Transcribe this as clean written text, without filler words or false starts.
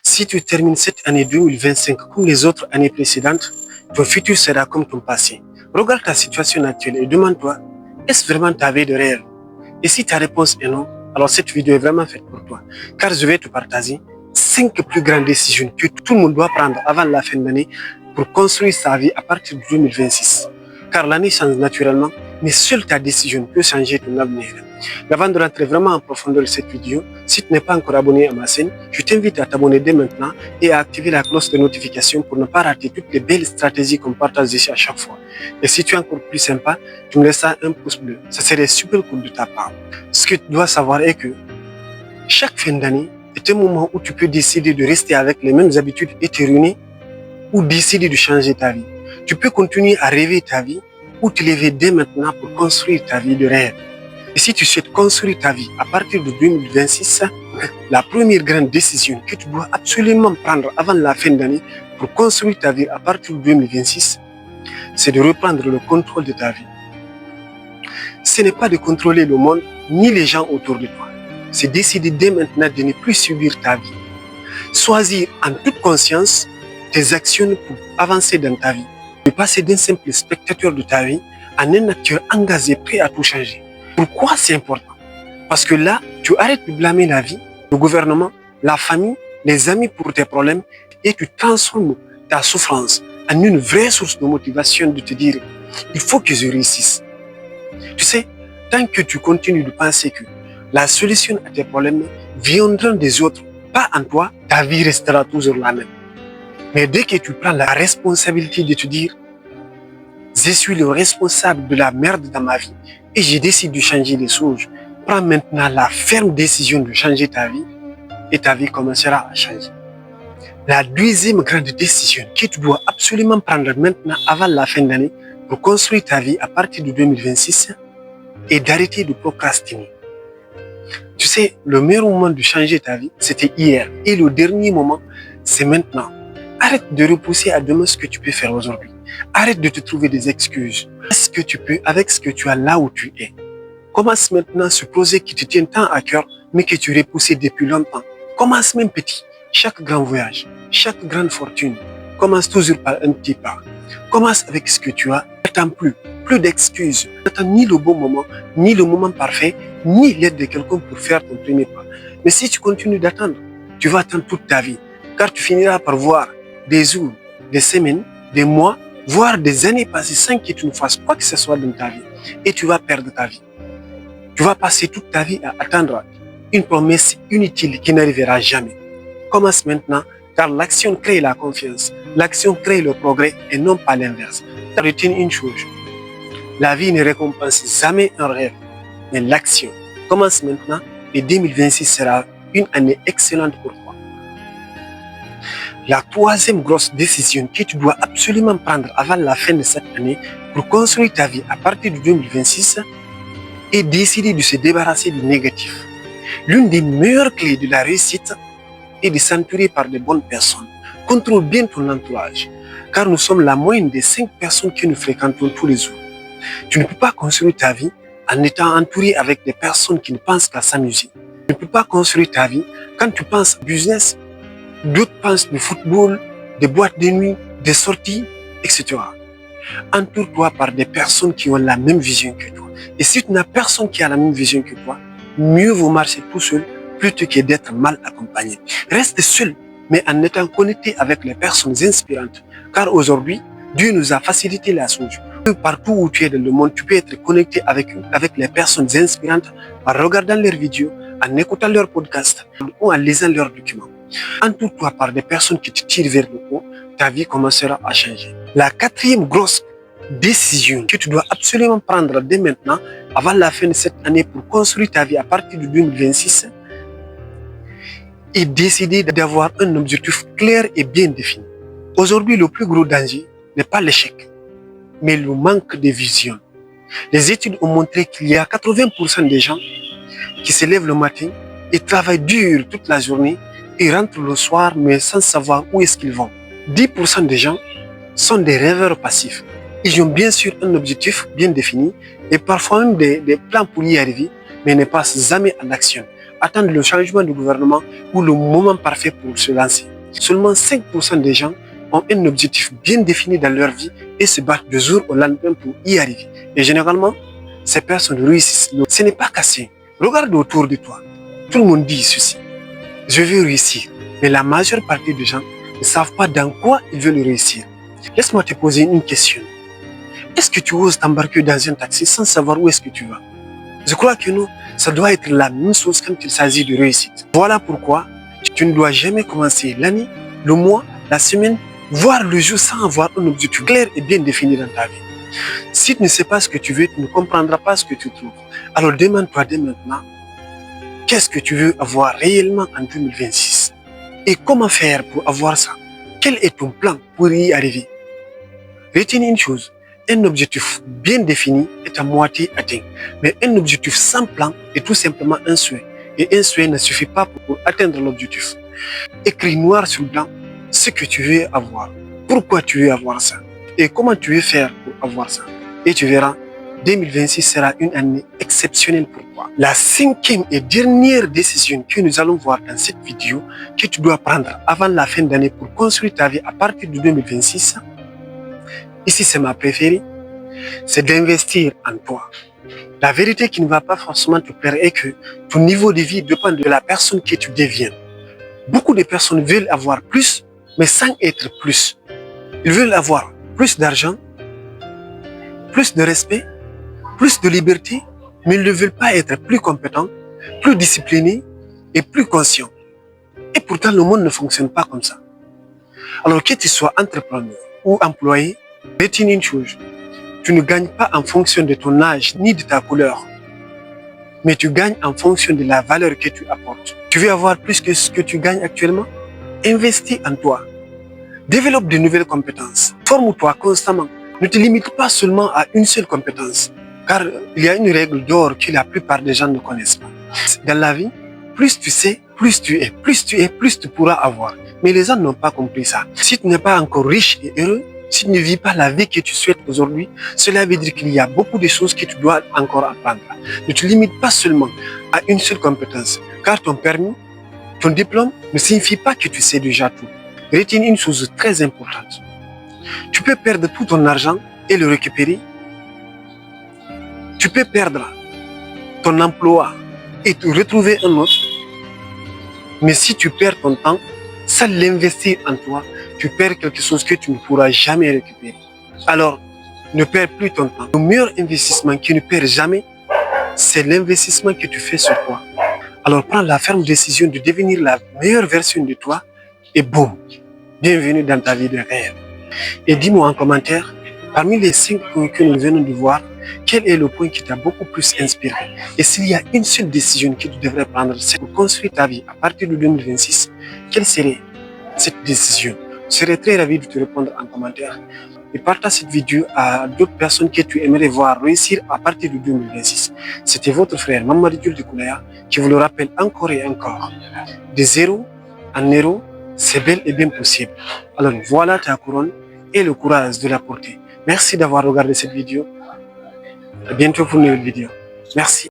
Si tu termines cette année 2025 comme les autres années précédentes, ton futur sera comme ton passé. Regarde ta situation actuelle et demande-toi, est-ce vraiment ta vie de rêve? Et si ta réponse est non, alors cette vidéo est vraiment faite pour toi. Car je vais te partager 5 plus grandes décisions que tout le monde doit prendre avant la fin de l'année pour construire sa vie à partir de 2026. Car l'année change naturellement, mais seule ta décision peut changer ton avenir. Mais avant de rentrer vraiment en profondeur de cette vidéo, si tu n'es pas encore abonné à ma chaîne, je t'invite à t'abonner dès maintenant et à activer la cloche de notification pour ne pas rater toutes les belles stratégies qu'on partage ici à chaque fois. Et si tu es encore plus sympa, tu me laisses un pouce bleu. Ça serait super cool de ta part. Ce que tu dois savoir est que chaque fin d'année est un moment où tu peux décider de rester avec les mêmes habitudes et te ruiner ou décider de changer ta vie. Tu peux continuer à rêver ta vie ou te lever dès maintenant pour construire ta vie de rêve. Et si tu souhaites construire ta vie à partir de 2026, la première grande décision que tu dois absolument prendre avant la fin d'année pour construire ta vie à partir de 2026, c'est de reprendre le contrôle de ta vie. Ce n'est pas de contrôler le monde ni les gens autour de toi. C'est décider dès maintenant de ne plus subir ta vie. Choisir en toute conscience tes actions pour avancer dans ta vie. De passer d'un simple spectateur de ta vie à un acteur engagé prêt à tout changer. Pourquoi c'est important? Parce que là, tu arrêtes de blâmer la vie, le gouvernement, la famille, les amis pour tes problèmes et tu transformes ta souffrance en une vraie source de motivation de te dire il faut que je réussisse. Tu sais, tant que tu continues de penser que la solution à tes problèmes viendra des autres, pas en toi, ta vie restera toujours la même. Mais dès que tu prends la responsabilité de te dire je suis le responsable de la merde dans ma vie et je décide de changer les choses, prends maintenant la ferme décision de changer ta vie et ta vie commencera à changer. La deuxième grande décision que tu dois absolument prendre maintenant avant la fin d'année pour construire ta vie à partir de 2026 est d'arrêter de procrastiner. Tu sais, le meilleur moment de changer ta vie, c'était hier et le dernier moment, c'est maintenant. Arrête de repousser à demain ce que tu peux faire aujourd'hui. Arrête de te trouver des excuses. Fais ce que tu peux avec ce que tu as là où tu es. Commence maintenant ce projet qui te tient tant à cœur, mais que tu repoussais depuis longtemps. Commence même petit. Chaque grand voyage, chaque grande fortune, commence toujours par un petit pas. Commence avec ce que tu as. N'attends plus d'excuses. N'attends ni le bon moment, ni le moment parfait, ni l'aide de quelqu'un pour faire ton premier pas. Mais si tu continues d'attendre, tu vas attendre toute ta vie, car tu finiras par voir des jours, des semaines, des mois, voire des années passées sans que tu ne fasses quoi que ce soit dans ta vie. Et tu vas perdre ta vie. Tu vas passer toute ta vie à attendre une promesse inutile qui n'arrivera jamais. Commence maintenant, car l'action crée la confiance. L'action crée le progrès et non pas l'inverse. Retiens une chose. La vie ne récompense jamais un rêve, mais l'action. Commence maintenant et 2026 sera une année excellente pour toi. La troisième grosse décision que tu dois absolument prendre avant la fin de cette année pour construire ta vie à partir de 2026 est décider de se débarrasser du négatif. L'une des meilleures clés de la réussite est de s'entourer par de bonnes personnes. Contrôle bien ton entourage, car nous sommes la moyenne des 5 personnes que nous fréquentons tous les jours. Tu ne peux pas construire ta vie en étant entouré avec des personnes qui ne pensent qu'à s'amuser. Tu ne peux pas construire ta vie quand tu penses business. D'autres pensent du football, des boîtes de nuit, des sorties, etc. Entoure-toi par des personnes qui ont la même vision que toi. Et si tu n'as personne qui a la même vision que toi, mieux vaut marcher tout seul plutôt que d'être mal accompagné. Reste seul, mais en étant connecté avec les personnes inspirantes. Car aujourd'hui, Dieu nous a facilité la chose. Partout où tu es dans le monde, tu peux être connecté avec les personnes inspirantes en regardant leurs vidéos, en écoutant leurs podcasts ou en lisant leurs documents. Entoure-toi par des personnes qui te tirent vers le haut, ta vie commencera à changer. La quatrième grosse décision que tu dois absolument prendre dès maintenant, avant la fin de cette année, pour construire ta vie à partir de 2026, est décider d'avoir un objectif clair et bien défini. Aujourd'hui, le plus gros danger n'est pas l'échec, mais le manque de vision. Les études ont montré qu'il y a 80% des gens qui se lèvent le matin et travaillent dur toute la journée et rentrent le soir mais sans savoir où est-ce qu'ils vont. 10% des gens sont des rêveurs passifs. Ils ont bien sûr un objectif bien défini et parfois même des plans pour y arriver, mais ne passent jamais en action. attendre le changement du gouvernement ou le moment parfait pour se lancer. Seulement 5% des gens ont un objectif bien défini dans leur vie et se battent de jour au lendemain pour y arriver. Et généralement, ces personnes réussissent. Ce n'est pas cassé. Regarde autour de toi. Tout le monde dit ceci. Je veux réussir. Mais la majeure partie des gens ne savent pas dans quoi ils veulent réussir. Laisse-moi te poser une question. Est-ce que tu oses t'embarquer dans un taxi sans savoir où est-ce que tu vas? Je crois que non, ça doit être la même chose quand il s'agit de réussite. Voilà pourquoi tu ne dois jamais commencer l'année, le mois, la semaine, voire le jour sans avoir un objectif clair et bien défini dans ta vie. Si tu ne sais pas ce que tu veux, tu ne comprendras pas ce que tu trouves. Alors demande-toi dès maintenant, qu'est-ce que tu veux avoir réellement en 2026? Et comment faire pour avoir ça? Quel est ton plan pour y arriver? Retiens une chose, un objectif bien défini est à moitié atteint. Mais un objectif sans plan est tout simplement un souhait. Et un souhait ne suffit pas pour atteindre l'objectif. Écris noir sur blanc ce que tu veux avoir. Pourquoi tu veux avoir ça? Et comment tu veux faire pour avoir ça? Et tu verras, 2026 sera une année exceptionnelle pour toi. La cinquième et dernière décision que nous allons voir dans cette vidéo que tu dois prendre avant la fin d'année pour construire ta vie à partir de 2026, ici c'est ma préférée, c'est d'investir en toi. La vérité qui ne va pas forcément te plaire est que ton niveau de vie dépend de la personne que tu deviens. Beaucoup de personnes veulent avoir plus, mais sans être plus. Ils veulent avoir plus d'argent, plus de respect, plus de liberté, mais ils ne veulent pas être plus compétents, plus disciplinés et plus conscients. Et pourtant, le monde ne fonctionne pas comme ça. Alors que tu sois entrepreneur ou employé, retiens une chose. Tu ne gagnes pas en fonction de ton âge ni de ta couleur, mais tu gagnes en fonction de la valeur que tu apportes. Tu veux avoir plus que ce que tu gagnes actuellement? Investis en toi. Développe de nouvelles compétences. Forme-toi constamment. Ne te limite pas seulement à une seule compétence, car il y a une règle d'or que la plupart des gens ne connaissent pas. Dans la vie, plus tu sais, plus tu es. Plus tu es, plus tu pourras avoir. Mais les gens n'ont pas compris ça. Si tu n'es pas encore riche et heureux, si tu ne vis pas la vie que tu souhaites aujourd'hui, cela veut dire qu'il y a beaucoup de choses que tu dois encore apprendre. Ne te limite pas seulement à une seule compétence, car ton permis, ton diplôme ne signifie pas que tu sais déjà tout. Retiens une chose très importante. Tu peux perdre tout ton argent et le récupérer. Tu peux perdre ton emploi et te retrouver un autre. Mais si tu perds ton temps, sans l'investir en toi, tu perds quelque chose que tu ne pourras jamais récupérer. Alors, ne perds plus ton temps. Le meilleur investissement qui ne perd jamais, c'est l'investissement que tu fais sur toi. Alors, prends la ferme décision de devenir la meilleure version de toi et boum, bienvenue dans ta vie de rêve. Et dis-moi en commentaire, parmi les 5 points que nous venons de voir, quel est le point qui t'a beaucoup plus inspiré? Et s'il y a une seule décision que tu devrais prendre, c'est de construire ta vie à partir de 2026, quelle serait cette décision? Je serais très ravi de te répondre en commentaire. Et partage cette vidéo à d'autres personnes que tu aimerais voir réussir à partir de 2026. C'était votre frère Mamadi Diol de Koulaya qui vous le rappelle encore et encore. De zéro en héros, c'est bel et bien possible. Alors voilà ta couronne et le courage de la porter. Merci d'avoir regardé cette vidéo. À bientôt pour une nouvelle vidéo. Merci.